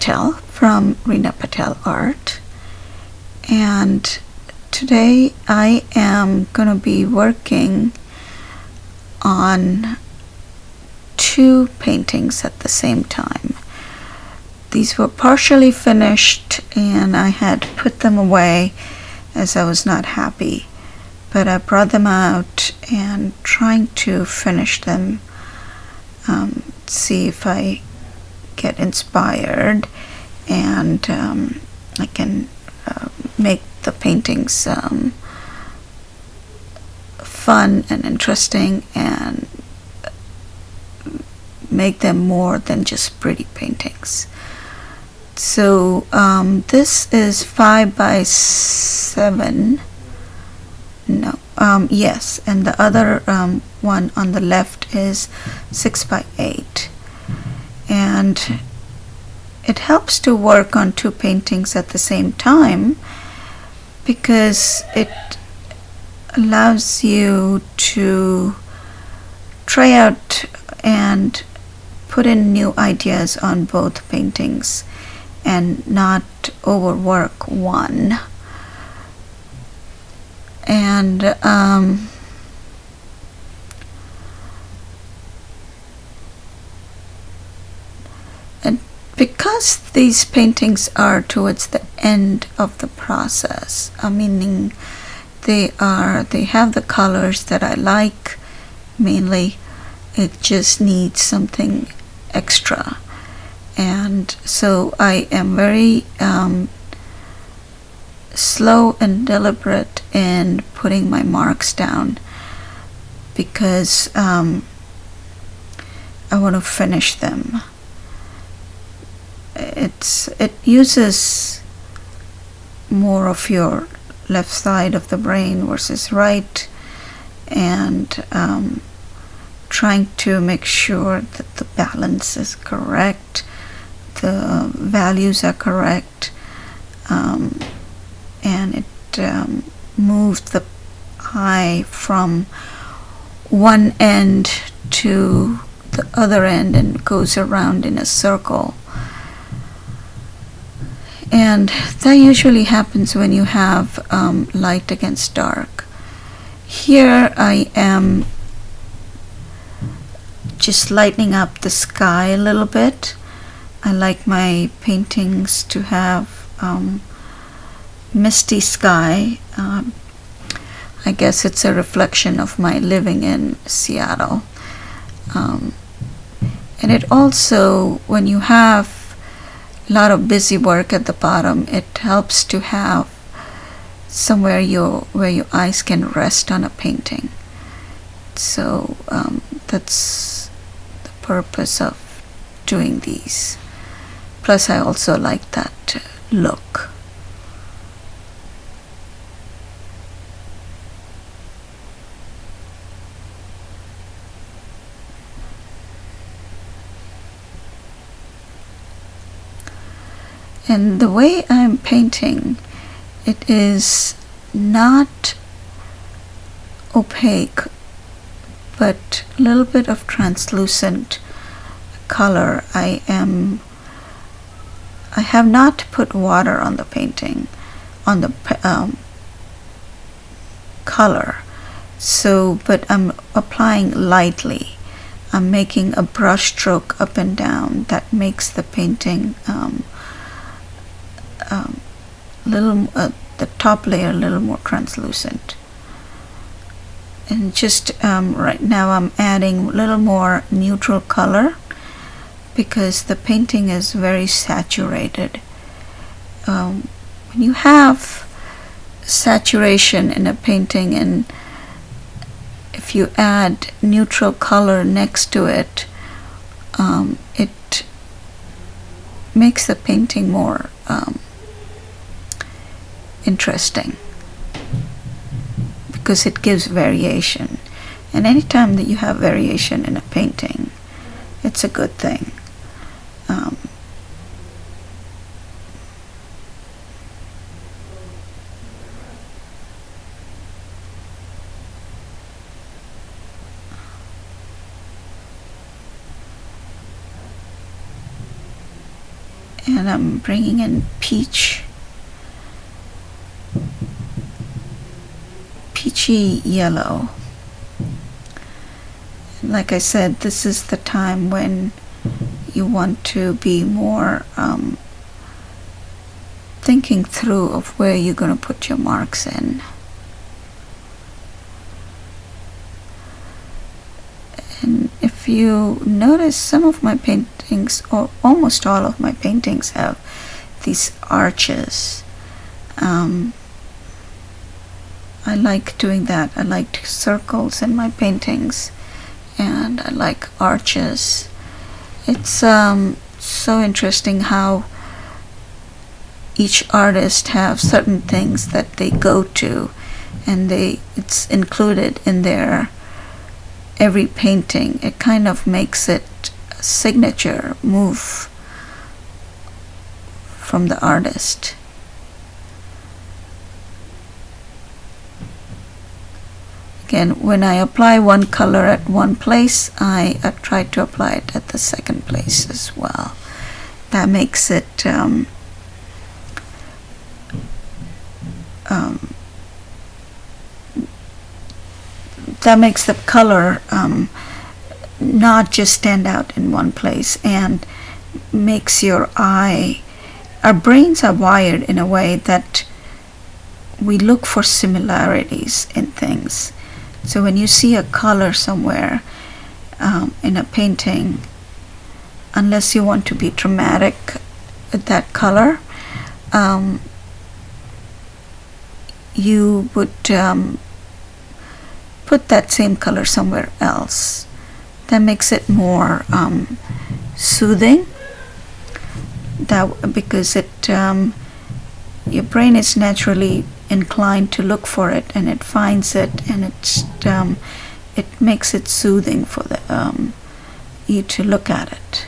Patel from Rina-Patel-Art, and today I am going to be working on two paintings at the same time. These were partially finished and I had put them away as I was not happy, but I brought them out and trying to finish them, see if I get inspired and I can make the paintings fun and interesting and make them more than just pretty paintings. So this is 5 by 7. No, yes, and the other one on the left is 6 by 8. And it helps to work on two paintings at the same time because it allows you to try out and put in new ideas on both paintings and not overwork one. And because these paintings are towards the end of the process, meaning they have the colors that I like, mainly it just needs something extra. And so I am very slow and deliberate in putting my marks down because I want to finish them. It uses more of your left side of the brain versus right, and trying to make sure that the balance is correct, the values are correct, and it moves the eye from one end to the other end and goes around in a circle. And that usually happens when you have light against dark. Here I am just lightening up the sky a little bit. I like my paintings to have misty sky. I guess it's a reflection of my living in Seattle. And it also, when you have a lot of busy work at the bottom, it helps to have somewhere where your eyes can rest on a painting. So that's the purpose of doing these. Plus I also like that look. And the way I'm painting, it is not opaque, but a little bit of translucent color. I have not put water on the painting, on the color. So, but I'm applying lightly. I'm making a brush stroke up and down that makes the painting the top layer a little more translucent. And just right now I'm adding a little more neutral color because the painting is very saturated. When you have saturation in a painting and if you add neutral color next to it, it makes the painting more interesting because it gives variation, and anytime that you have variation in a painting, it's a good thing. and I'm bringing in peachy yellow. Like I said, this is the time when you want to be more thinking through of where you're going to put your marks in. And if you notice, some of my paintings, or almost all of my paintings, have these arches. I like doing that. I like circles in my paintings, and I like arches. It's so interesting how each artist have certain things that they go to, and it's included in their every painting. It kind of makes it a signature move from the artist. Again, when I apply one color at one place, I try to apply it at the second place as well. That makes it that makes the color not just stand out in one place, and makes your eye, our brains are wired in a way that we look for similarities in things. So when you see a color somewhere in a painting, unless you want to be dramatic with that color, you would put that same color somewhere else. That makes it more soothing. Because your brain is naturally inclined to look for it, and it finds it, and it makes it soothing for you to look at it.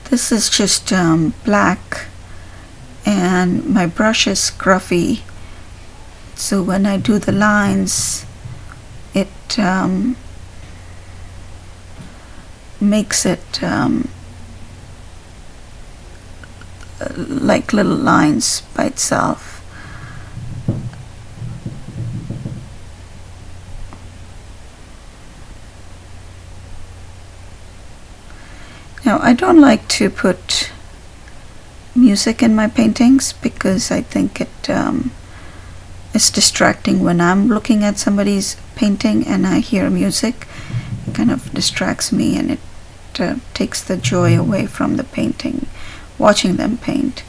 This is just black, and my brush is scruffy, so when I do the lines, it makes it like little lines by itself. Now, I don't like to put music in my paintings because I think it's distracting. When I'm looking at somebody's painting and I hear music, it kind of distracts me, and it takes the joy away from the painting, watching them paint.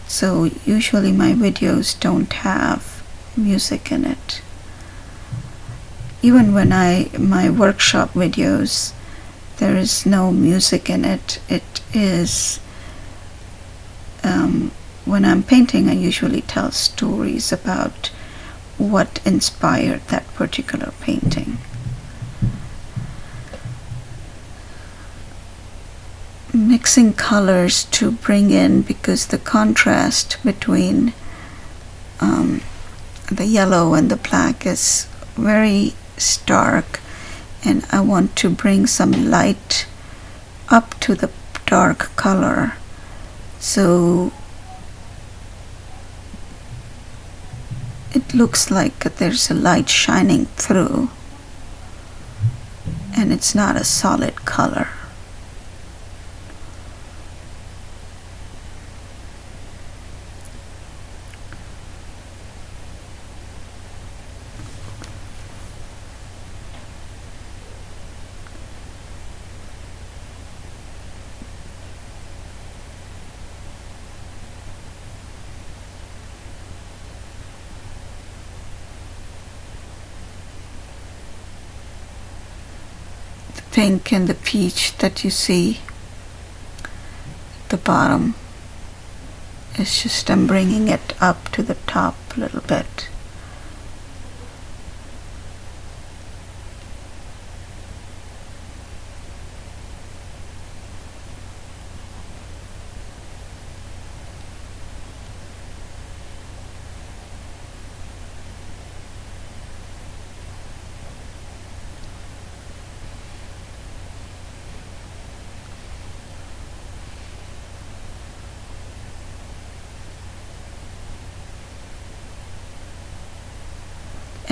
So usually my videos don't have music in it. Even when my workshop videos, there is no music in it. It is when I'm painting, I usually tell stories about what inspired that particular painting. Mixing colors to bring in, because the contrast between the yellow and the black is very stark, and I want to bring some light up to the dark color, so it looks like there's a light shining through, and it's not a solid color. Pink and the peach that you see at the bottom is just, I'm bringing it up to the top a little bit.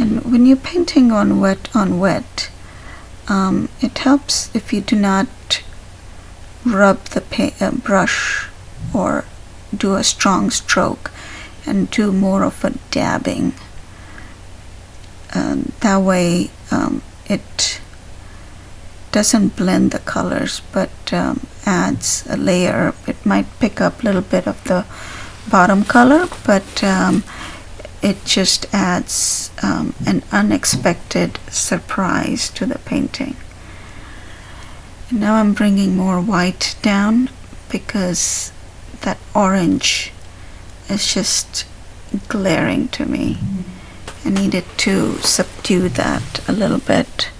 And when you're painting on wet, it helps if you do not rub the brush or do a strong stroke and do more of a dabbing. That way it doesn't blend the colors, but adds a layer. It might pick up a little bit of the bottom color, but it just adds an unexpected surprise to the painting. And now I'm bringing more white down because that orange is just glaring to me. I needed to subdue that a little bit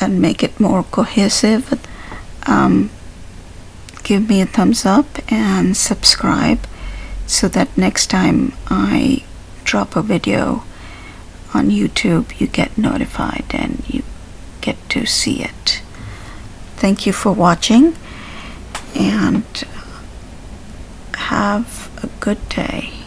and make it more cohesive. Give me a thumbs up and subscribe so that next time I drop a video on YouTube, you get notified and you get to see it. Thank you for watching and have a good day.